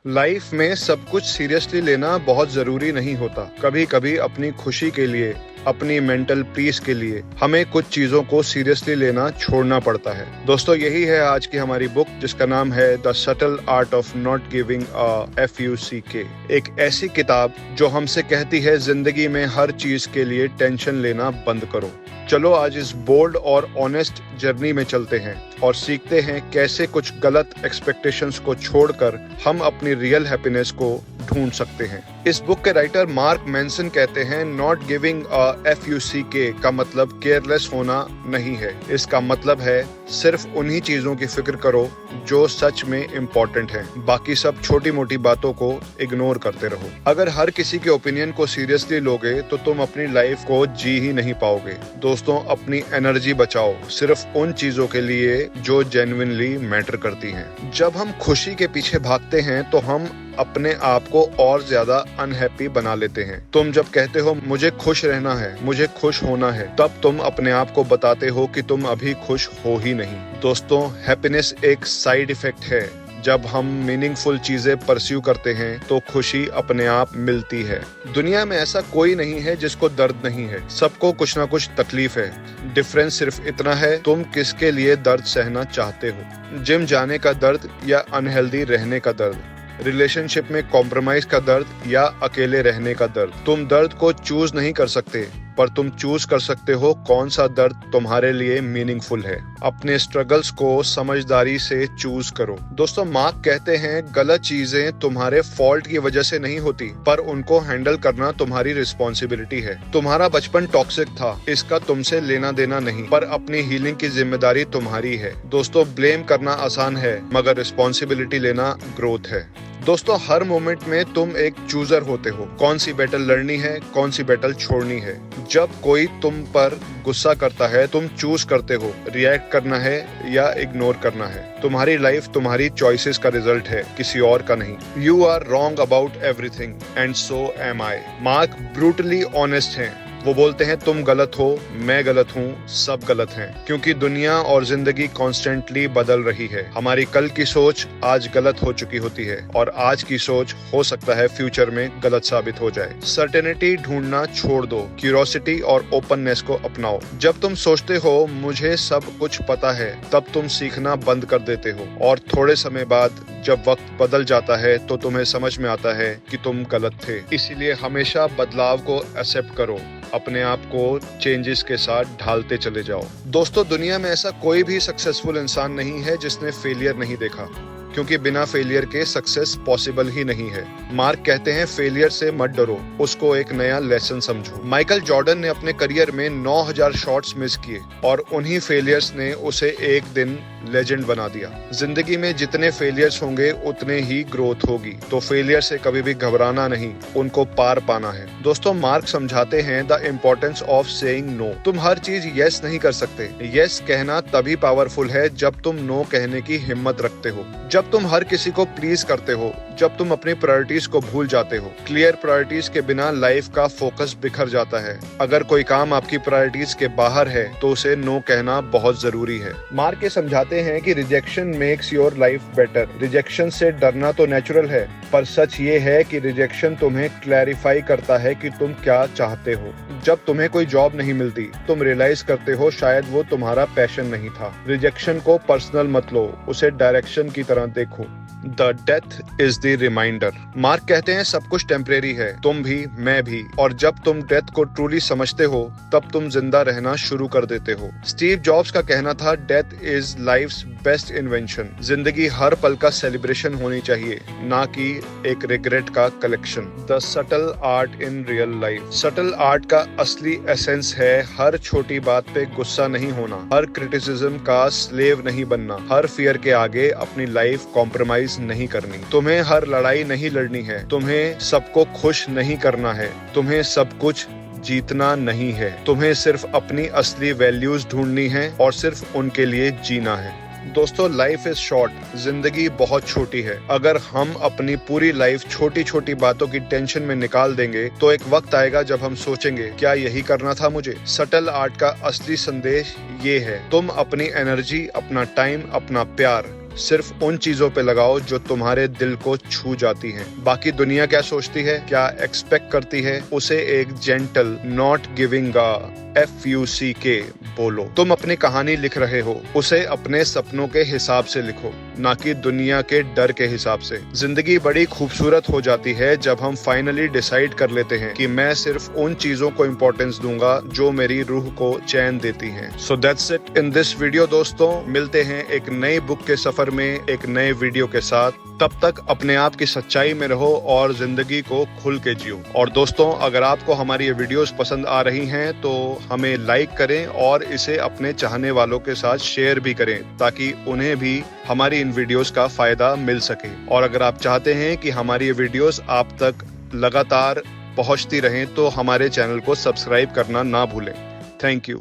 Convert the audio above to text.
Life में सब कुछ सीरियसली लेना बहुत जरूरी नहीं होता। कभी कभी अपनी खुशी के लिए, अपनी मेंटल पीस के लिए हमें कुछ चीजों को सीरियसली लेना छोड़ना पड़ता है। दोस्तों, यही है आज की हमारी बुक, जिसका नाम है the subtle art of not giving a FUCK। एक ऐसी किताब जो हमसे कहती है जिंदगी में हर चीज के लिए टेंशन लेना बंद करो। चलो आज इस बोल्ड और ऑनेस्ट जर्नी में चलते हैं और सीखते हैं कैसे कुछ गलत एक्सपेक्टेशंस को छोड़कर हम अपनी रियल हैप्पीनेस को ढूंढ सकते हैं। इस बुक के राइटर मार्क मैंसन कहते हैं, नॉट गिविंग अ FUCK का मतलब केयरलेस होना नहीं है। इसका मतलब है सिर्फ उन्हीं चीजों की फिक्र करो जो सच में इम्पोर्टेंट हैं। बाकी सब छोटी मोटी बातों को इग्नोर करते रहो। अगर हर किसी के ओपिनियन को सीरियसली लोगे तो तुम अपनी लाइफ को जी ही नहीं पाओगे। दोस्तों, अपनी एनर्जी बचाओ सिर्फ उन चीजों के लिए जो जेन्युइनली मैटर करती हैं। जब हम खुशी के पीछे भागते हैं तो हम अपने आप को और ज्यादा अनहैप्पी बना लेते हैं। तुम जब कहते हो मुझे खुश रहना है, मुझे खुश होना है, तब तुम अपने आप को बताते हो कि तुम अभी खुश हो ही नहीं। दोस्तों, हैप्पीनेस एक साइड इफेक्ट है। जब हम मीनिंगफुल चीजें परस्यू करते हैं तो खुशी अपने आप मिलती है। दुनिया में ऐसा कोई नहीं है जिसको दर्द नहीं है। सबको कुछ ना कुछ तकलीफ है। डिफरेंस सिर्फ इतना है, तुम किसके लिए दर्द सहना चाहते हो। जिम जाने का दर्द या अनहेल्दी रहने का दर्द, रिलेशनशिप में कॉम्प्रोमाइज का दर्द या अकेले रहने का दर्द। तुम दर्द को चूज नहीं कर सकते, पर तुम चूज कर सकते हो कौन सा दर्द तुम्हारे लिए मीनिंगफुल है। अपने स्ट्रगल्स को समझदारी से चूज करो। दोस्तों, मार्क कहते हैं, गलत चीजें तुम्हारे फॉल्ट की वजह से नहीं होती, पर उनको हैंडल करना तुम्हारी रिस्पॉन्सिबिलिटी है। तुम्हारा बचपन टॉक्सिक था, इसका तुमसे लेना देना नहीं, पर अपनी हीलिंग की जिम्मेदारी तुम्हारी है। दोस्तों, ब्लेम करना आसान है, मगर रिस्पॉन्सिबिलिटी लेना ग्रोथ है। दोस्तों, हर मोमेंट में तुम एक चूजर होते हो। कौन सी बैटल लड़नी है, कौन सी बैटल छोड़नी है। जब कोई तुम पर गुस्सा करता है, तुम चूज करते हो रिएक्ट करना है या इग्नोर करना है। तुम्हारी लाइफ तुम्हारी चॉइसेस का रिजल्ट है, किसी और का नहीं। You are wrong about everything and so am I. Mark brutally honest हैं। वो बोलते हैं, तुम गलत हो, मैं गलत हूँ, सब गलत हैं, क्योंकि दुनिया और जिंदगी कॉन्स्टेंटली बदल रही है। हमारी कल की सोच आज गलत हो चुकी होती है और आज की सोच हो सकता है फ्यूचर में गलत साबित हो जाए। सर्टेनिटी ढूंढना छोड़ दो, क्यूरोसिटी और ओपननेस को अपनाओ। जब तुम सोचते हो मुझे सब कुछ पता है, तब तुम सीखना बंद कर देते हो, और थोड़े समय बाद जब वक्त बदल जाता है तो तुम्हें समझ में आता है कि तुम गलत थे। इसीलिए हमेशा बदलाव को एक्सेप्ट करो, अपने आप को चेंजेस के साथ ढालते चले जाओ। दोस्तों, दुनिया में ऐसा कोई भी सक्सेसफुल इंसान नहीं है जिसने फेलियर नहीं देखा, क्योंकि बिना फेलियर के सक्सेस पॉसिबल ही नहीं है। मार्क कहते हैं, फेलियर से मत डरो, उसको एक नया लेसन समझो। माइकल जॉर्डन ने अपने करियर में 9000 शॉट्स मिस किए और उन्हीं फेलियर्स ने उसे एक दिन लेजेंड बना दिया। जिंदगी में जितने फेलियर्स होंगे उतने ही ग्रोथ होगी, तो फेलियर से कभी भी घबराना नहीं, उनको पार पाना है। दोस्तों, मार्क समझाते हैं the importance of saying no. तुम हर चीज यस नहीं कर सकते। यस कहना तभी पावरफुल है जब तुम नो कहने की हिम्मत रखते हो। जब तुम हर किसी को प्लीज करते हो, जब तुम अपनी प्रायोरिटीज को भूल जाते हो। क्लियर प्रायोरिटीज के बिना लाइफ का फोकस बिखर जाता है। अगर कोई काम आपकी प्रायोरिटीज के बाहर है तो उसे नो कहना बहुत जरूरी है। मार्क ये समझाते हैं कि rejection makes your life better. Rejection से डरना तो नेचुरल है, पर सच ये है कि रिजेक्शन तुम्हें क्लैरिफाई करता है कि तुम क्या चाहते हो। जब तुम्हें कोई जॉब नहीं मिलती, तुम रियलाइज करते हो शायद वो तुम्हारा पैशन नहीं था। रिजेक्शन को पर्सनल मत लो, उसे डायरेक्शन की तरह देखो। The death is the reminder. Mark कहते हैं, सब कुछ टेम्परेरी है, तुम भी, मैं भी, और जब तुम डेथ को ट्रूली समझते हो तब तुम जिंदा रहना शुरू कर देते हो। स्टीव जॉब्स का कहना था, death is life's best invention. जिंदगी हर पल का सेलिब्रेशन होनी चाहिए, ना कि एक रिग्रेट का collection. The subtle art in real life. Subtle art का असली एसेंस है हर छोटी बात पे गुस्सा नहीं होना, हर क्रिटिसिज्म का स्लेव नहीं बनना, हर फियर के आगे अपनी लाइफ कॉम्प्रोमाइज नहीं करनी। तुम्हें हर लड़ाई नहीं लड़नी है, तुम्हें सबको खुश नहीं करना है, तुम्हें सब कुछ जीतना नहीं है। तुम्हें सिर्फ अपनी असली वैल्यूज ढूंढनी है और सिर्फ उनके लिए जीना है। दोस्तों, लाइफ इज शॉर्ट, जिंदगी बहुत छोटी है। अगर हम अपनी पूरी लाइफ छोटी छोटी बातों की टेंशन में निकाल देंगे तो एक वक्त आएगा जब हम सोचेंगे, क्या यही करना था मुझे। सटल आर्ट का असली संदेश ये है, तुम अपनी एनर्जी, अपना टाइम, अपना प्यार सिर्फ उन चीजों पे लगाओ जो तुम्हारे दिल को छू जाती हैं। बाकी दुनिया क्या सोचती है, क्या एक्सपेक्ट करती है, उसे एक जेंटल नॉट गिविंग FUCK बोलो। तुम अपनी कहानी लिख रहे हो, उसे अपने सपनों के हिसाब से लिखो, ना कि दुनिया के डर के हिसाब से। जिंदगी बड़ी खूबसूरत हो जाती है जब हम फाइनली डिसाइड कर लेते हैं कि मैं सिर्फ उन चीजों को इम्पोर्टेंस दूंगा जो मेरी रूह को चैन देती हैं। So that's it in this video दोस्तों। मिलते हैं एक नई बुक के सफर में एक नए वीडियो के साथ। तब तक अपने आप की सच्चाई में रहो और जिंदगी को खुल के जियो। और दोस्तों, अगर आपको हमारी ये वीडियोस पसंद आ रही हैं तो हमें लाइक करें और इसे अपने चाहने वालों के साथ शेयर भी करें, ताकि उन्हें भी हमारी इन वीडियोस का फायदा मिल सके। और अगर आप चाहते हैं कि हमारी ये वीडियोस आप तक लगातार पहुंचती रहें तो हमारे चैनल को सब्सक्राइब करना ना भूलें। Thank you.